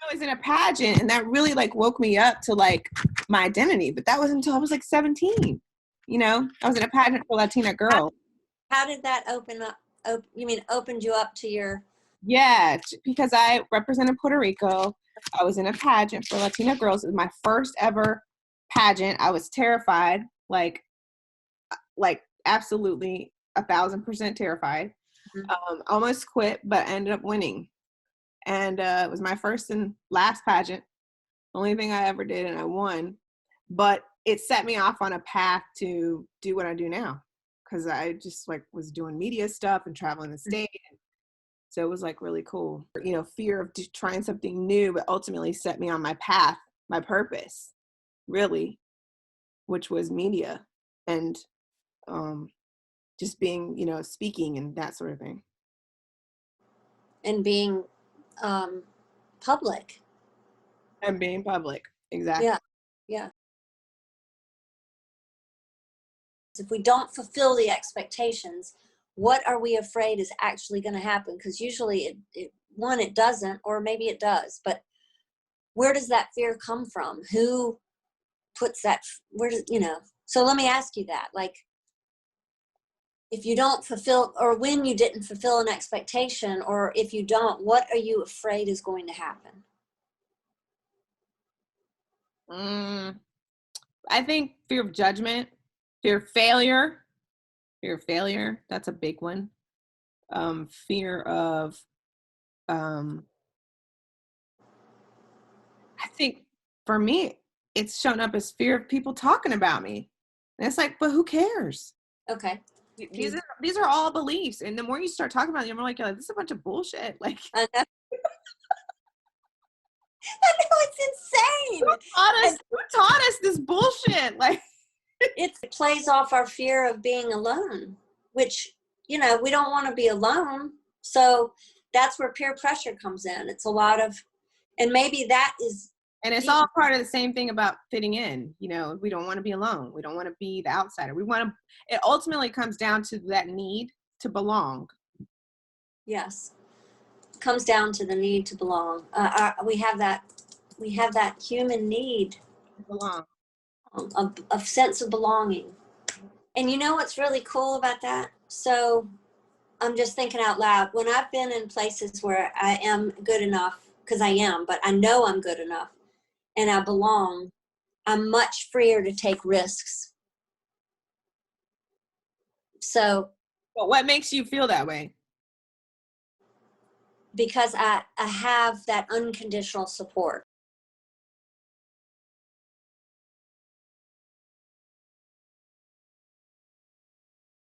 I was in a pageant, and that really like woke me up to like my identity. But that was until I was like 17. You know, I was in a pageant for Latina girl. How did that open up? You mean opened you up to your? Yeah, because I represented Puerto Rico. I was in a pageant for Latina girls. It was my first ever pageant. I was terrified, like absolutely 1,000% terrified. Almost quit, but ended up winning. And it was my first and last pageant. Only thing I ever did, and I won. But it set me off on a path to do what I do now, because I just like was doing media stuff and traveling the state. So it was like really cool. You know, fear of trying something new, but ultimately set me on my path, my purpose, really, which was media and just being, you know, speaking and that sort of thing. And being public. And being public, exactly. Yeah. If we don't fulfill the expectations, what are we afraid is actually going to happen? Because usually it doesn't, or maybe it does, but where does that fear come from? Who puts that, where does, you know? So let me ask you that, like, if you don't fulfill, or when you didn't fulfill an expectation, or if you don't, what are you afraid is going to happen? I think fear of judgment, fear of failure. Fear of failure, that's a big one. Fear of, I think for me, it's shown up as fear of people talking about me. And it's like, but who cares? Okay. These are all beliefs. And the more you start talking about it, you're more like, this is a bunch of bullshit. Like, I know. I know, it's insane. Who taught us this bullshit? Like, it plays off our fear of being alone, which, you know, we don't want to be alone. So that's where peer pressure comes in. It's a lot of, and maybe that is. And it's all part of the same thing about fitting in. You know, we don't want to be alone. We don't want to be the outsider. It ultimately comes down to that need to belong. Yes. It comes down to the need to belong. We have that human need to belong. A sense of belonging. And you know what's really cool about that? So I'm just thinking out loud. When I've been in places where I am good enough, because I am, but I know I'm good enough and I belong, I'm much freer to take risks. So. But what makes you feel that way? Because I have that unconditional support.